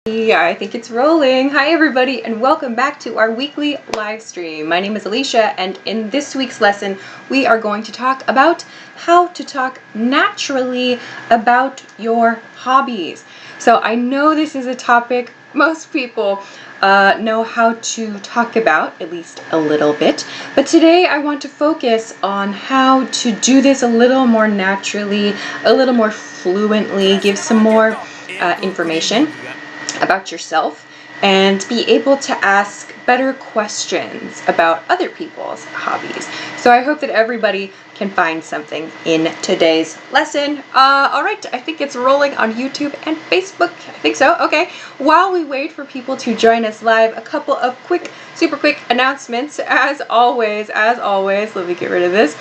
Yeah, I think it's rolling. Hi everybody and welcome back to our weekly live stream. My name is Alicia and in this week's lesson we are going to talk about how to talk naturally about your hobbies. So I know this is a topic most people know how to talk about, at least a little bit, but today I want to focus on how to do this a little more naturally, a little more fluently, give some more information about yourself and be able to ask better questions about other people's hobbies. So I hope that everybody can find something in today's lesson. All right, I think it's rolling on YouTube and Facebook. I think so. Okay. While we wait for people to join us live, a couple of super quick announcements. As always, let me get rid of this.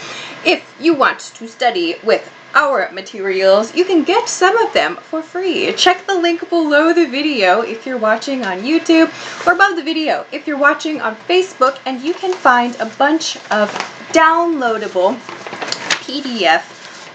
If you want to study with our materials, you can get some of them for free. Check the link below the video if you're watching on YouTube, or above the video if you're watching on Facebook, and you can find a bunch of downloadable PDF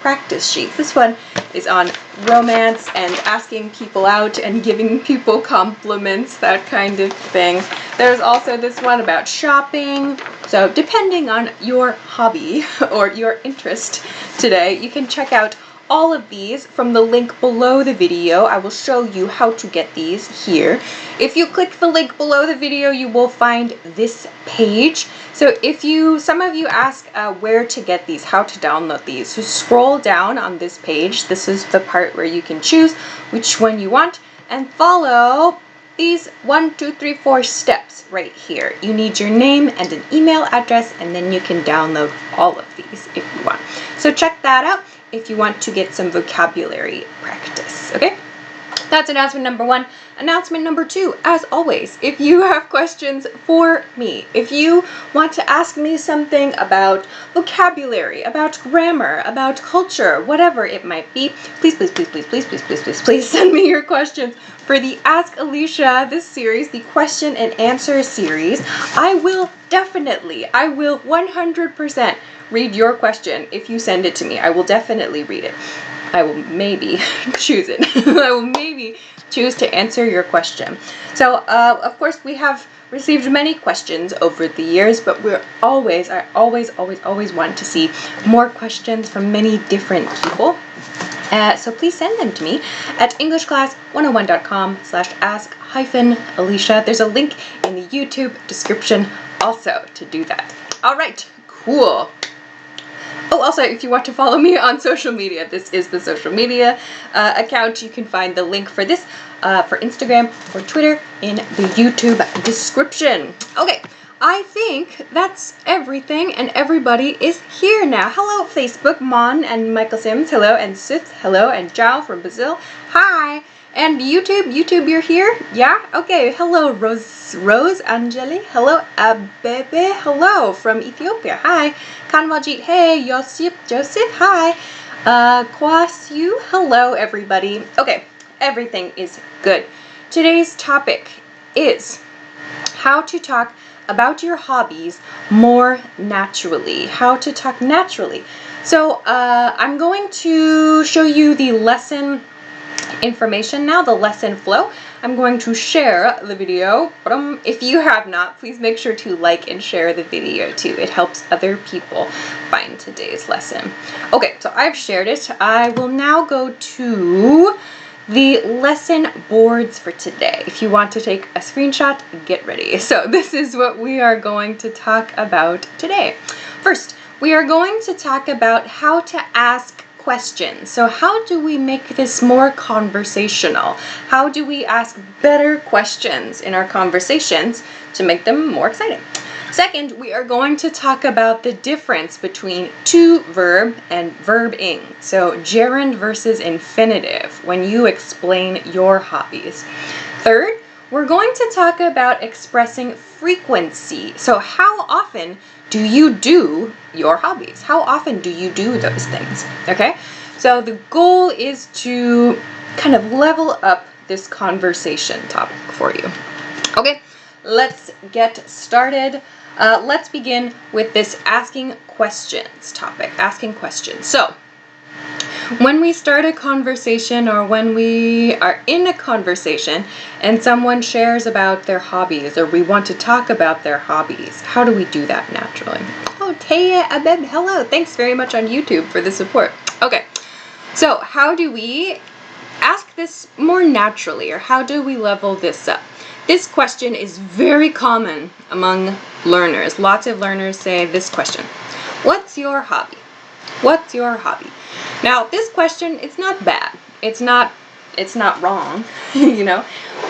practice sheets. This one is on romance and asking people out and giving people compliments, that kind of thing. There's also this one about shopping. So depending on your hobby or your interest today, you can check out all of these from the link below the video. I will show you how to get these here. If you click the link below the video, you will find this page. So some of you ask where to get these, how to download these. So scroll down on this page. This is the part where you can choose which one you want and follow these 1, 2, 3, 4 steps right here. You need your name and an email address, and then you can download all of these if you want. So check that out if you want to get some vocabulary practice, okay? That's announcement number 1. Announcement number 2, as always, if you have questions for me, if you want to ask me something about vocabulary, about grammar, about culture, whatever it might be, please send me your questions for the Ask Alicia, this series, the question and answer series. I will 100% read your question if you send it to me. I will definitely read it. I will maybe choose it. I will maybe choose to answer your question. So, of course, we have received many questions over the years, but I always want to see more questions from many different people. So please send them to me at englishclass101.com/ask-alicia. There's a link in the YouTube description also to do that. All right, cool. Oh, also, if you want to follow me on social media, this is the social media account. You can find the link for this for Instagram or Twitter in the YouTube description. Okay, I think that's everything, and everybody is here now. Hello, Facebook, Mon and Michael Sims. Hello, and Sith. Hello, and Jao from Brazil. Hi. And YouTube, you're here? Yeah? Okay. Hello, Rose Angeli. Hello, Abebe. Hello, from Ethiopia. Hi. Kanwaljit. Hey, Joseph. Hi. Kwasyu. Hello, everybody. Okay, everything is good. Today's topic is how to talk about your hobbies more naturally. How to talk naturally. So, I'm going to show you the lesson information now, the lesson flow. I'm going to share the video. If you have not, please make sure to like and share the video too. It helps other people find today's lesson. Okay, so I've shared it. I will now go to the lesson boards for today. If you want to take a screenshot, get ready. So this is what we are going to talk about today. First, we are going to talk about how to ask questions. So how do we make this more conversational? How do we ask better questions in our conversations to make them more exciting? Second, we are going to talk about the difference between to verb and verb-ing. So gerund versus infinitive when you explain your hobbies. Third, we're going to talk about expressing frequency. So how often do you do your hobbies? How often do you do those things? Okay, so the goal is to kind of level up this conversation topic for you. Okay, let's get started. Let's begin with this asking questions topic. Asking questions. So When we start a conversation or when we are in a conversation and someone shares about their hobbies or we want to talk about their hobbies, how do we do that naturally? Oh, Taya Abeb, hello. Thanks very much on YouTube for the support. Okay, so how do we ask this more naturally, or how do we level this up? This question is very common among learners. Lots of learners say this question: what's your hobby? What's your hobby? Now, this question, it's not bad. It's not wrong, you know,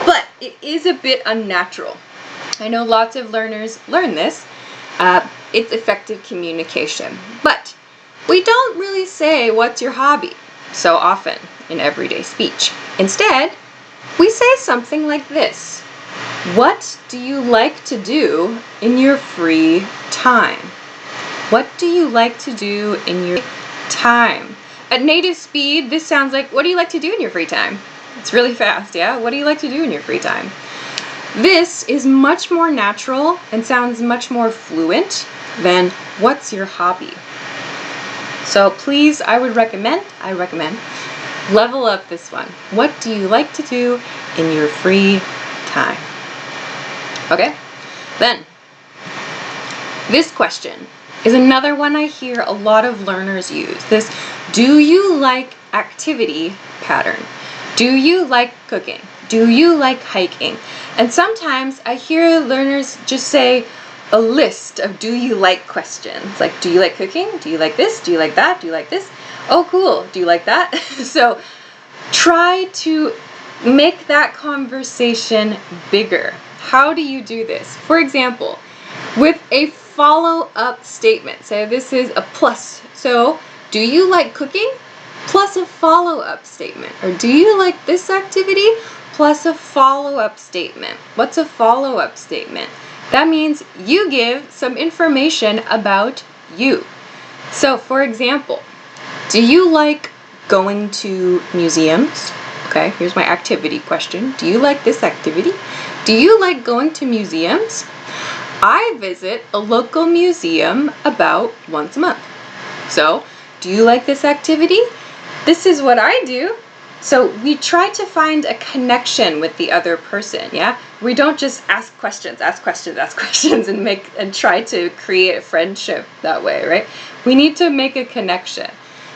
but it is a bit unnatural. I know lots of learners learn this. It's effective communication. But we don't really say, what's your hobby, so often in everyday speech. Instead, we say something like this: what do you like to do in your free time? What do you like to do in your time? At native speed, this sounds like, what do you like to do in your free time? It's really fast, yeah? What do you like to do in your free time? This is much more natural and sounds much more fluent than what's your hobby? So please, I recommend, level up this one. What do you like to do in your free time? Okay? Then, this question is another one I hear a lot of learners use. This do you like activity pattern. Do you like cooking? Do you like hiking? And sometimes I hear learners just say a list of do you like questions. Like, do you like cooking? Do you like this? Do you like that? Do you like this? Oh, cool. Do you like that? So try to make that conversation bigger. How do you do this? For example, with a follow-up statement. So this is a plus. So, do you like cooking? Plus a follow-up statement. Or do you like this activity? Plus a follow-up statement. What's a follow-up statement? That means you give some information about you. So, for example, do you like going to museums? Okay, here's my activity question. Do you like this activity? Do you like going to museums? I visit a local museum about once a month. So, do you like this activity? This is what I do. So we try to find a connection with the other person, yeah? We don't just ask questions, and try to create a friendship that way, right? We need to make a connection.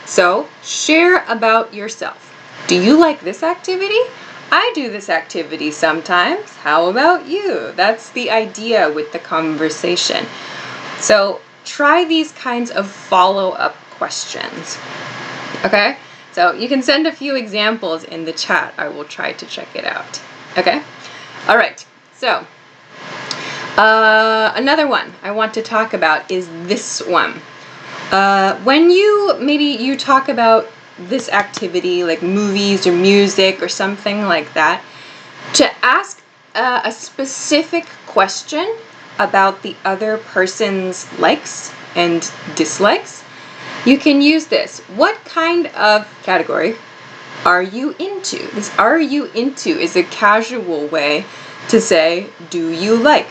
So, share about yourself. Do you like this activity? I do this activity sometimes. How about you? That's the idea with the conversation. So try these kinds of follow-up questions. Okay? So you can send a few examples in the chat. I will try to check it out. Okay? All right. So another one I want to talk about is this one. When you talk about this activity, like movies or music or something like that, to ask a specific question about the other person's likes and dislikes, you can use this. What kind of category are you into? This are you into is a casual way to say, do you like?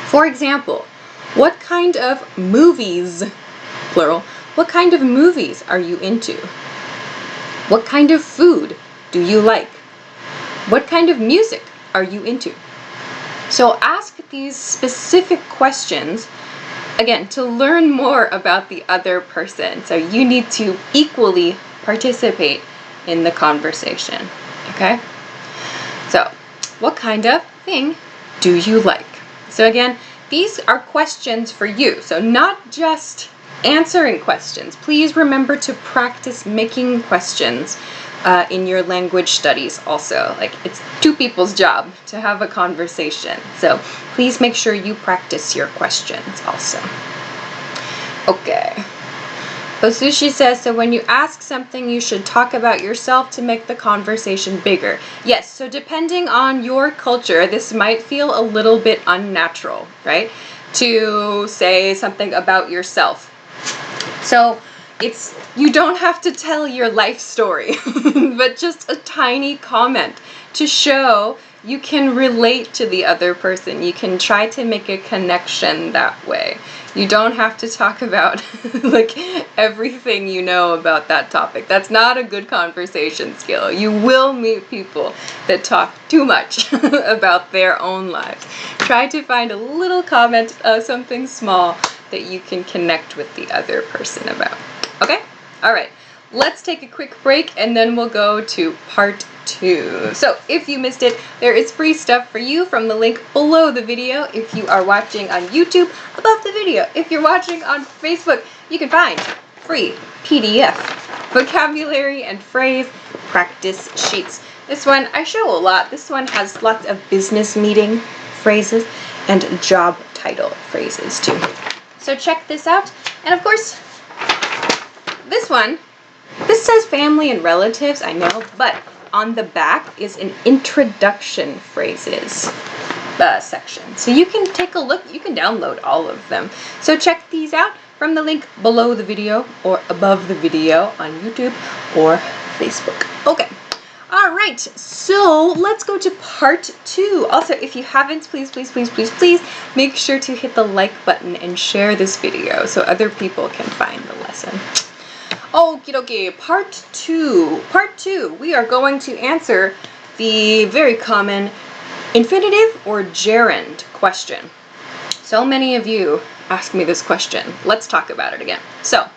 For example, what kind of movies, plural, what kind of movies are you into? What kind of food do you like? What kind of music are you into? So ask these specific questions, again, to learn more about the other person. So you need to equally participate in the conversation, okay? So, what kind of thing do you like? So again, these are questions for you. So not just answering questions. Please remember to practice making questions in your language studies also. Like, it's two people's job to have a conversation. So please make sure you practice your questions also. Okay. Osushi says, so when you ask something, you should talk about yourself to make the conversation bigger. Yes, so depending on your culture, this might feel a little bit unnatural, right? To say something about yourself. So you don't have to tell your life story, but just a tiny comment to show you can relate to the other person. You can try to make a connection that way. You don't have to talk about like everything you know about that topic. That's not a good conversation skill. You will meet people that talk too much about their own lives. Try to find a little comment, something small that you can connect with the other person about. Okay? All right. Let's take a quick break and then we'll go to part 2. So if you missed it, there is free stuff for you from the link below the video. If you are watching on YouTube, above the video. If you're watching on Facebook, you can find free PDF, vocabulary and phrase practice sheets. This one I show a lot. This one has lots of business meeting phrases and job title phrases too. So check this out. And of course, this one, this says family and relatives, I know, but on the back is an introduction phrases section. So you can take a look, you can download all of them. So check these out from the link below the video or above the video on YouTube or Facebook. Okay. All right, so let's go to part 2. Also, if you haven't, please make sure to hit the like button and share this video so other people can find the lesson. Okie dokie, part 2. Part 2, we are going to answer the very common infinitive or gerund question. So many of you ask me this question. Let's talk about it again. So,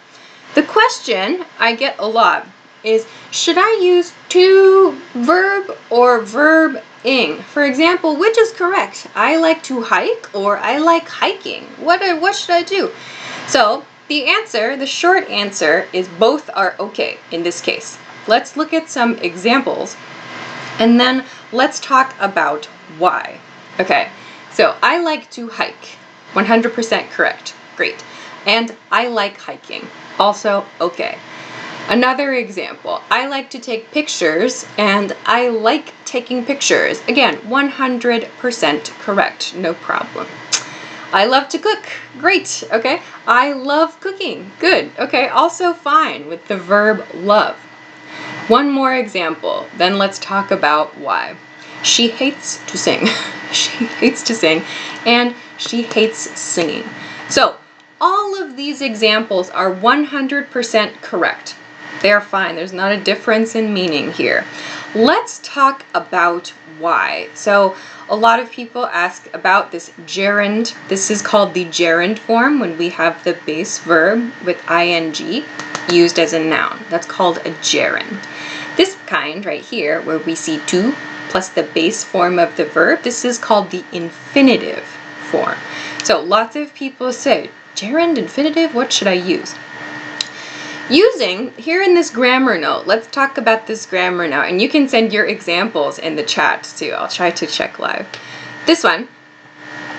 the question I get a lot is, should I use to verb or verb-ing? For example, which is correct? I like to hike or I like hiking? What should I do? So, the answer, the short answer, is both are okay in this case. Let's look at some examples and then let's talk about why. Okay, so I like to hike, 100% correct, great. And I like hiking, also okay. Another example, I like to take pictures and I like taking pictures. Again, 100% correct, no problem. I love to cook. Great. Okay. I love cooking. Good. Okay. Also fine with the verb love. One more example. Then let's talk about why. She hates to sing. She hates to sing and she hates singing. So all of these examples are 100% correct. They're fine. There's not a difference in meaning here. Let's talk about why. So a lot of people ask about this gerund. This is called the gerund form when we have the base verb with ing used as a noun. That's called a gerund. This kind right here, where we see to plus the base form of the verb, this is called the infinitive form. So lots of people say, gerund, infinitive, what should I use? Using, here in this grammar note, let's talk about this grammar note, and you can send your examples in the chat too. I'll try to check live. This one,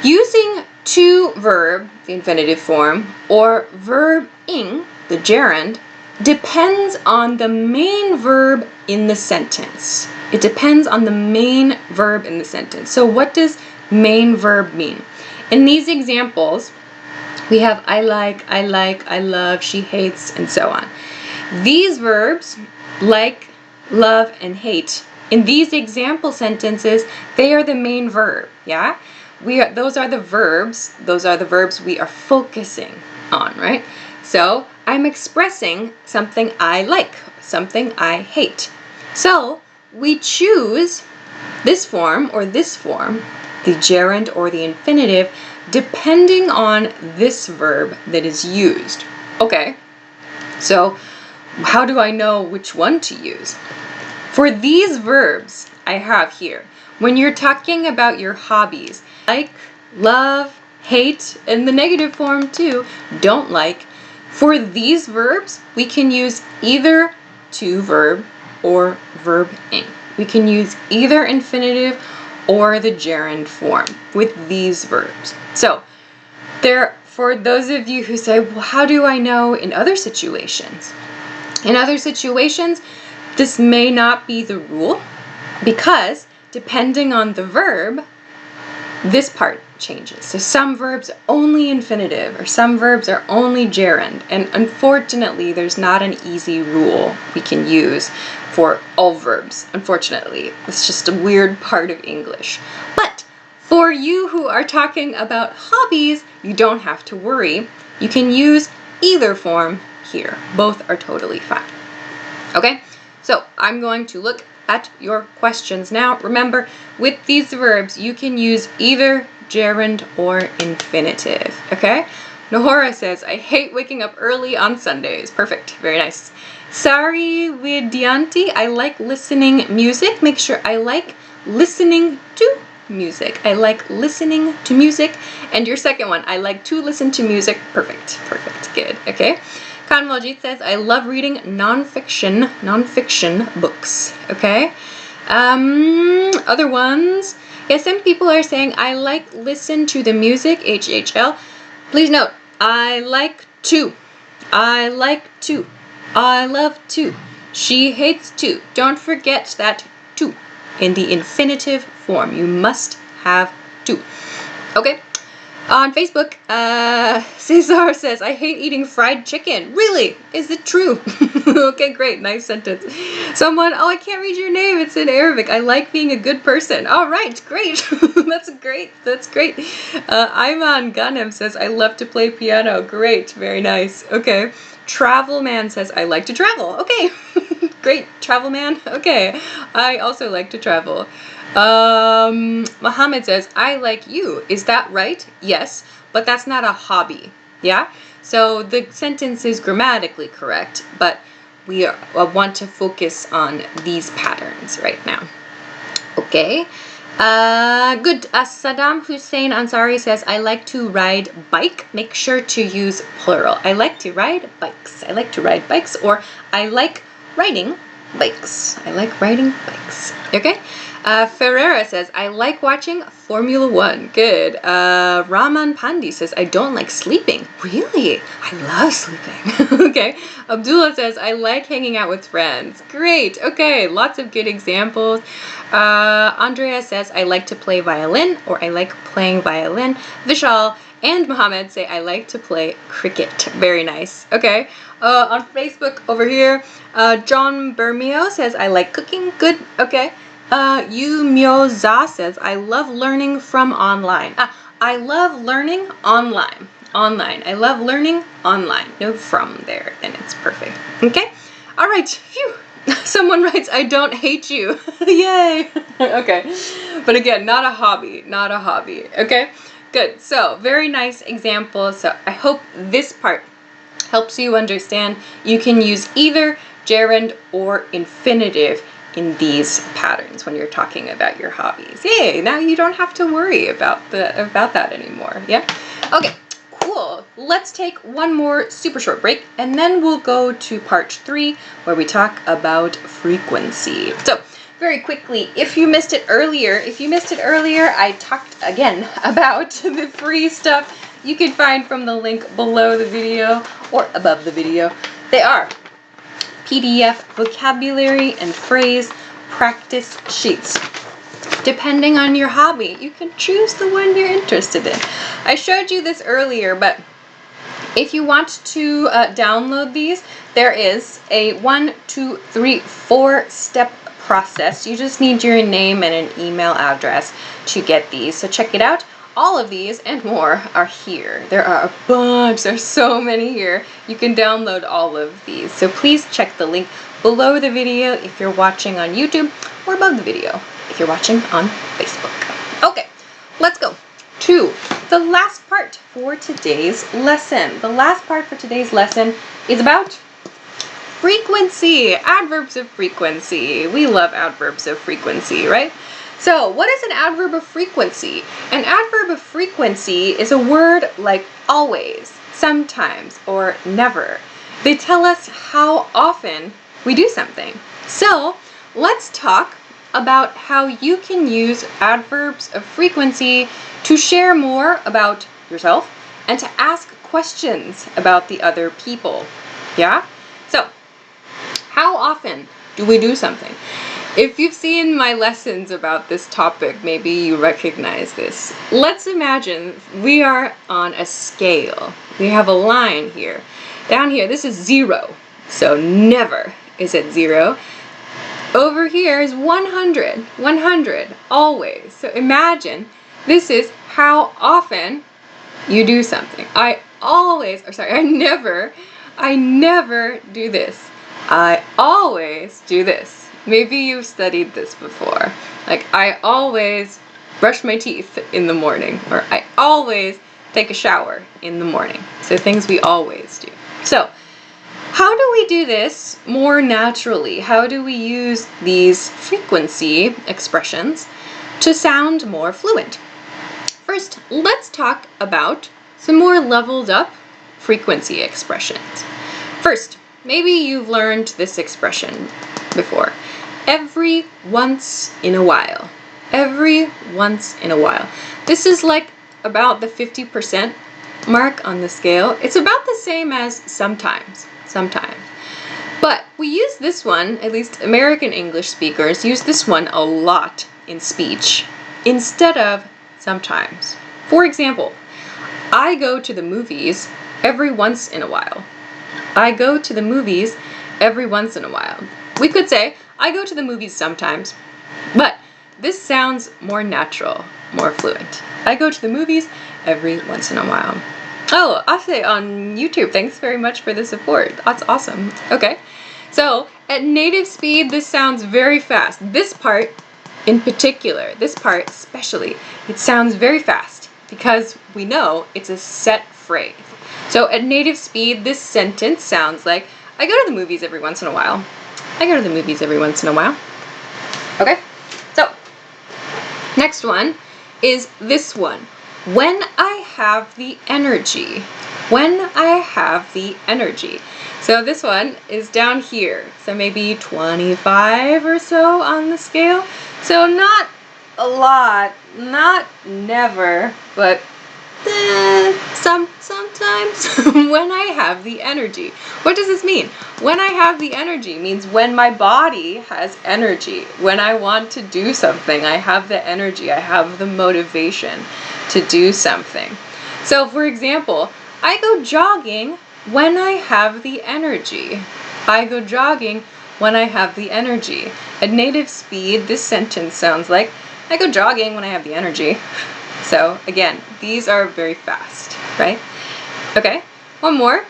using to verb, the infinitive form, or verb-ing, the gerund, depends on the main verb in the sentence. It depends on the main verb in the sentence. So what does main verb mean? In these examples, we have I like, I love, she hates, and so on. These verbs, like, love, and hate, in these example sentences, they are the main verb, yeah? Those are the verbs we are focusing on, right? So, I'm expressing something I like, something I hate. So, we choose this form or this form, the gerund or the infinitive, depending on this verb that is used. Okay, so how do I know which one to use? For these verbs I have here, when you're talking about your hobbies, like, love, hate, and the negative form too, don't like, for these verbs, we can use either to verb or verb-ing. We can use either infinitive or the gerund form with these verbs. So, for those of you who say, well, how do I know in other situations? In other situations, this may not be the rule because depending on the verb, this part changes. So some verbs only infinitive, or some verbs are only gerund. And unfortunately, there's not an easy rule we can use for all verbs. Unfortunately, it's just a weird part of English. But for you who are talking about hobbies, you don't have to worry. You can use either form here. Both are totally fine. Okay, so I'm going to look at your questions now. Remember, with these verbs, you can use either gerund or infinitive, okay? Nahora says, I hate waking up early on Sundays. Perfect, very nice. Sari Vidyanti, I like listening music. Make sure I like listening to music. I like listening to music. And your second one, I like to listen to music. Perfect, perfect, good, okay? Kanwaljit says, I love reading nonfiction books, okay? Other ones, yeah, some people are saying, I like listen to the music, HHL. Please note, I like to, I like to, I love to, she hates to. Don't forget that to in the infinitive form. You must have to, okay? On Facebook, Cesar says, I hate eating fried chicken. Really? Is it true? Okay, great. Nice sentence. Someone, oh, I can't read your name. It's in Arabic. I like being a good person. All right, great. That's great. That's great. Ayman Ghanem says, I love to play piano. Great. Very nice. Okay. Travel Man says, I like to travel. Okay. Great. Travel Man. Okay. I also like to travel. Mohammed says, I like you. Is that right? Yes, but that's not a hobby. Yeah? So the sentence is grammatically correct, but we want to focus on these patterns right now. Okay. Good. Saddam Hussein Ansari says, I like to ride bike. Make sure to use plural. I like to ride bikes. I like to ride bikes, or I like riding bikes. I like riding bikes. Okay? Ferreira says, I like watching Formula One. Good. Raman Pandi says, I don't like sleeping. Really? I love sleeping. Okay. Abdullah says, I like hanging out with friends. Great. Okay. Lots of good examples. Andrea says, I like to play violin, or I like playing violin. Vishal and Mohammed say, I like to play cricket. Very nice. Okay. On Facebook over here, John Bermeo says, I like cooking. Good. Okay. Yu Myoza says, I love learning from online. I love learning online. Online. I love learning online. No from there, then it's perfect. Okay? All right. Phew. Someone writes, I don't hate you. Yay. Okay. But again, not a hobby. Not a hobby. Okay? Good. So, very nice example. So, I hope this part helps you understand you can use either gerund or infinitive in these patterns when you're talking about your hobbies. Yay, now you don't have to worry about that anymore. Yeah? Okay, cool. Let's take one more super short break, and then we'll go to part 3 where we talk about frequency. So, very quickly, if you missed it earlier, I talked again about the free stuff you can find from the link below the video or above the video. They are PDF vocabulary and phrase practice sheets. Depending on your hobby, you can choose the one you're interested in. I showed you this earlier, but if you want to download these, there is a 1, 2, 3, 4-step process. You just need your name and an email address to get these. So check it out. All of these and more are here. There are a bunch. There's so many here. You can download all of these. So please check the link below the video if you're watching on YouTube, or above the video if you're watching on Facebook. Okay, let's go to the last part for today's lesson. The last part for today's lesson is about frequency, adverbs of frequency. We love adverbs of frequency, right? So, what is an adverb of frequency? An adverb of frequency is a word like always, sometimes, or never. They tell us how often we do something. So, let's talk about how you can use adverbs of frequency to share more about yourself and to ask questions about the other people. Yeah? So, how often do we do something? If you've seen my lessons about this topic, maybe you recognize this. Let's imagine we are on a scale. We have a line here. Down here, this is 0. So never is at 0. Over here is 100. 100, always. So imagine this is how often you do something. I never do this. I always do this. Maybe you've studied this before. Like, I always brush my teeth in the morning, or I always take a shower in the morning. So things we always do. So, how do we do this more naturally? How do we use these frequency expressions to sound more fluent? First, let's talk about some more leveled up frequency expressions. First, maybe you've learned this expression before. Every once in a while. Every once in a while. This is like about the 50% mark on the scale. It's about the same as sometimes. Sometimes. But we use this one, at least American English speakers use this one a lot in speech instead of sometimes. For example, I go to the movies every once in a while. I go to the movies every once in a while. We could say, I go to the movies sometimes, but this sounds more natural, more fluent. I go to the movies every once in a while. Oh, Ase on YouTube, thanks very much for the support. That's awesome. Okay, so at native speed, this sounds very fast. This part in particular, this part especially, it sounds very fast because we know it's a set phrase. So at native speed, this sentence sounds like, I go to the movies every once in a while. I go to the movies every once in a while. Okay, so next one is this one. When I have the energy. When I have the energy. So this one is down here. So maybe 25 or so on the scale. So not a lot, not never, but sometimes when I have the energy. What does this mean? When I have the energy means when my body has energy. When I want to do something, I have the energy, I have the motivation to do something. So for example, I go jogging when I have the energy. I go jogging when I have the energy. At native speed, this sentence sounds like, I go jogging when I have the energy. So again, these are very fast, right? Okay, one more.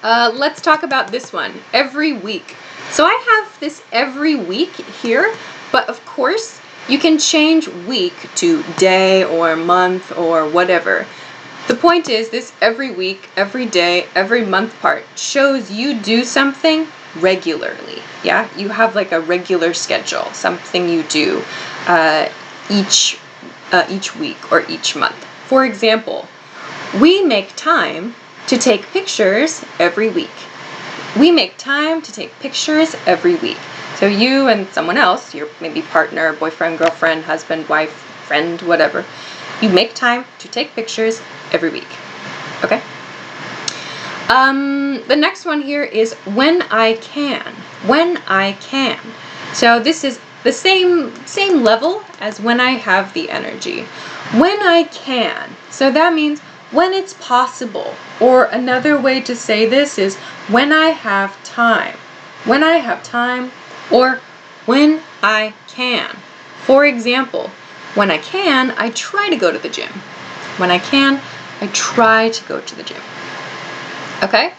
Let's talk about this one, every week. So I have this every week here, but of course you can change week to day or month or whatever. The point is this every week, every day, every month part shows you do something regularly. Yeah, you have like a regular schedule, something you do each week or each month. For example, we make time to take pictures every week. We make time to take pictures every week. So you and someone else, your maybe partner, boyfriend, girlfriend, husband, wife, friend, whatever, you make time to take pictures every week. Okay? The next one here is when I can. When I can. So this is the same level as when I have the energy. When I can. So that means when it's possible. Or another way to say this is when I have time. When I have time, or when I can. For example, when I can, I try to go to the gym. When I can, I try to go to the gym. Okay?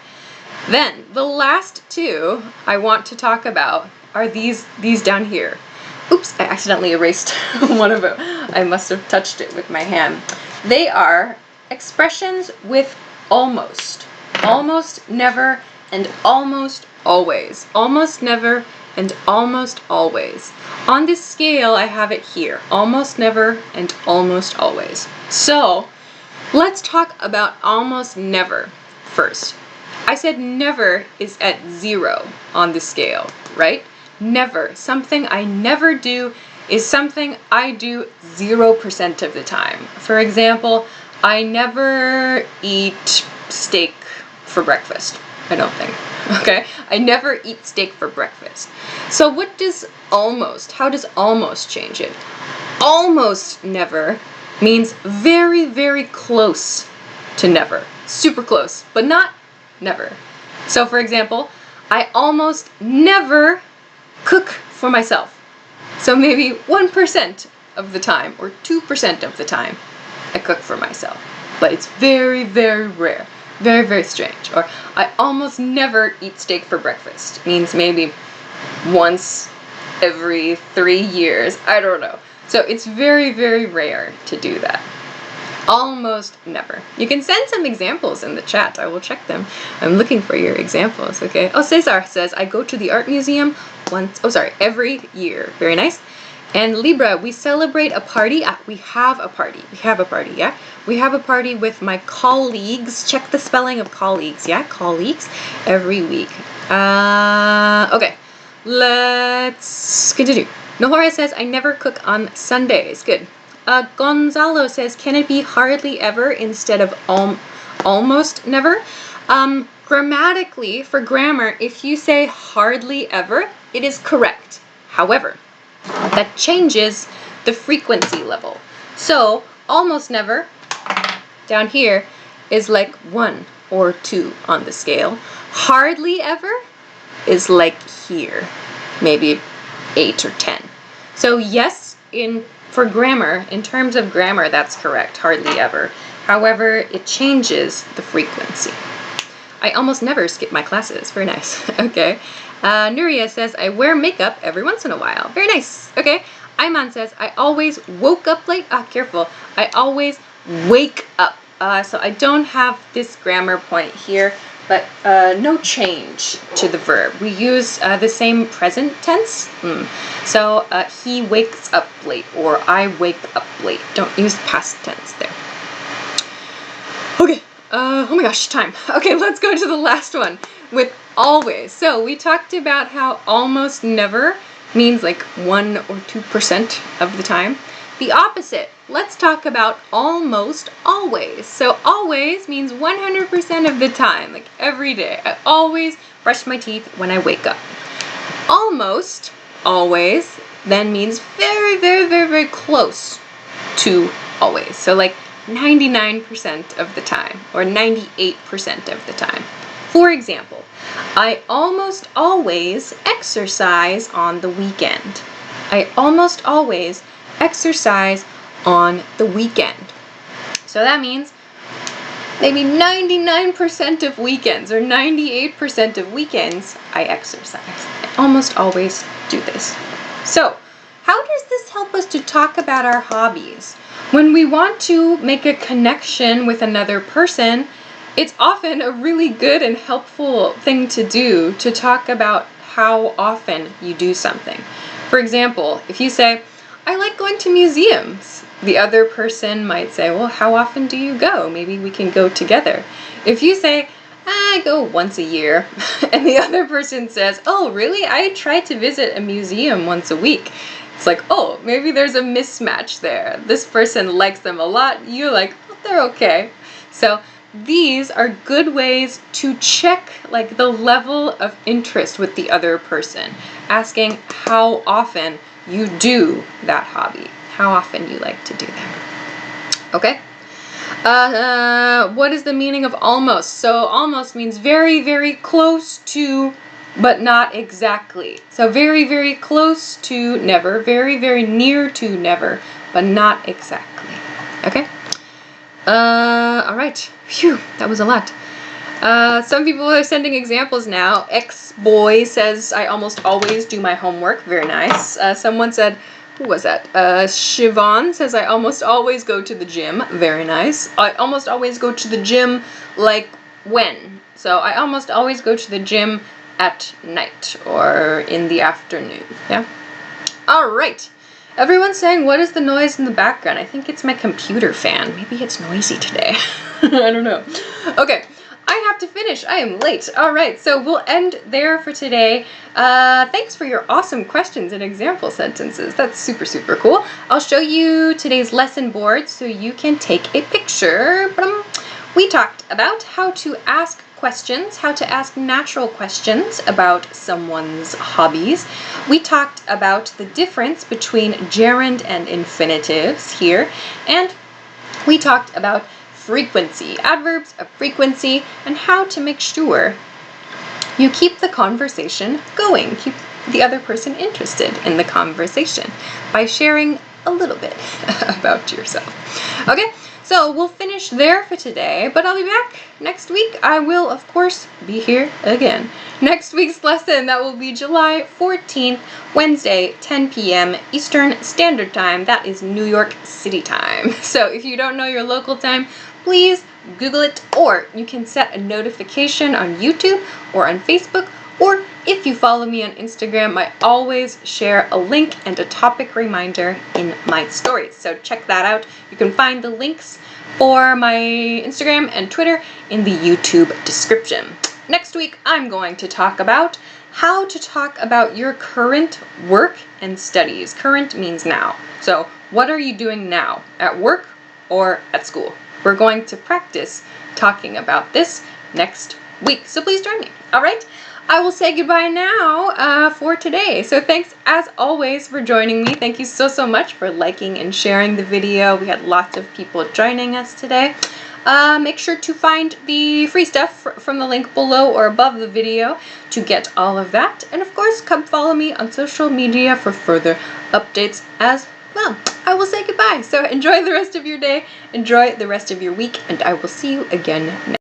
Then the last two I want to talk about are these down here. Oops, I accidentally erased one of them. I must have touched it with my hand. They are expressions with almost. Almost, never, and almost always. Almost never and almost always. On this scale, I have it here. Almost never and almost always. So, let's talk about almost never first. I said never is at 0 on the scale, right? Never. Something I never do is something I do 0% of the time. For example, I never eat steak for breakfast. I don't think. Okay? I never eat steak for breakfast. So what does almost, how does almost change it? Almost never means very, very close to never. Super close, but not never. So for example, I almost never cook for myself. So maybe 1% of the time or 2% of the time I cook for myself. But it's very, very rare. Very, very strange. Or I almost never eat steak for breakfast. Means maybe once every 3 years. I don't know. So it's very, very rare to do that. Almost never. You can send some examples in the chat. I will check them. I'm looking for your examples, okay? Oh, Cesar says, I go to the art museum every year. Very nice. And Libra, we celebrate a party. We have a party. We have a party, yeah? We have a party with my colleagues. Check the spelling of colleagues, yeah? Colleagues every week. Okay, let's continue. Nohora says, I never cook on Sundays. Good. Gonzalo says, can it be hardly ever instead of almost never? Grammatically, for grammar, if you say hardly ever, it is correct. However, that changes the frequency level. So, almost never, down here, is like 1 or 2 on the scale. Hardly ever is like here, maybe 8 or 10. So yes, for grammar, in terms of grammar, that's correct, hardly ever. However, it changes the frequency. I almost never skip my classes. Very nice. Okay. Nuria says, I wear makeup every once in a while. Very nice. Okay. Ayman says, I always woke up late. Careful. I always wake up. So I don't have this grammar point here, but no change to the verb. We use the same present tense. So he wakes up late, or I wake up late. Don't use past tense there. Okay. Oh my gosh, time. Okay, let's go to the last one with always. So we talked about how almost never means like 1 or 2% of the time. The opposite. Let's talk about almost always. So always means 100% of the time, like every day. I always brush my teeth when I wake up. Almost always then means very, very, very, very close to always. So like 99% of the time, or 98% of the time. For example, I almost always exercise on the weekend. I almost always exercise on the weekend. So that means maybe 99% of weekends or 98% of weekends I exercise. I almost always do this. So, how does this help us to talk about our hobbies? When we want to make a connection with another person, it's often a really good and helpful thing to do to talk about how often you do something. For example, if you say, I like going to museums, the other person might say, well, how often do you go? Maybe we can go together. If you say, I go once a year, and the other person says, oh, really? I try to visit a museum once a week. It's like, oh, maybe there's a mismatch there. This person likes them a lot. You're like, oh, they're okay. So these are good ways to check like the level of interest with the other person. Asking how often you do that hobby. How often you like to do that. Okay? What is the meaning of almost? So almost means very, very close to, but not exactly. So very, very close to never, very, very near to never, but not exactly. Okay? All right. Phew, that was a lot. Some people are sending examples now. X-Boy says, I almost always do my homework. Very nice. Someone said, who was that? Siobhan says, I almost always go to the gym. Very nice. I almost always go to the gym, like when? So I almost always go to the gym at night or in the afternoon. Yeah? All right. Everyone's saying, what is the noise in the background? I think it's my computer fan. Maybe it's noisy today. I don't know. Okay. I have to finish. I am late. All right, so we'll end there for today. Thanks for your awesome questions and example sentences. That's super, super cool. I'll show you today's lesson board so you can take a picture We talked about how to ask questions, how to ask natural questions about someone's hobbies. We talked about the difference between gerund and infinitives here, and we talked about frequency, adverbs of frequency, and how to make sure you keep the conversation going, keep the other person interested in the conversation by sharing a little bit about yourself. Okay, so we'll finish there for today, but I'll be back next week. I will, of course, be here again. Next week's lesson, that will be July 14th, Wednesday, 10 p.m. Eastern Standard Time. That is New York City time. So if you don't know your local time, please Google it, or you can set a notification on YouTube or on Facebook, or if you follow me on Instagram, I always share a link and a topic reminder in my stories. So check that out. You can find the links for my Instagram and Twitter in the YouTube description. Next week, I'm going to talk about how to talk about your current work and studies. Current means now. So what are you doing now, at work or at school? We're going to practice talking about this next week, so please join me. All right, I will say goodbye now for today. So thanks as always for joining me. Thank you so much for liking and sharing the video. We had lots of people joining us today. Make sure to find the free stuff from the link below or above the video to get all of that. And of course, come follow me on social media for further updates as well. I will say goodbye. So enjoy the rest of your day, enjoy the rest of your week, and I will see you again next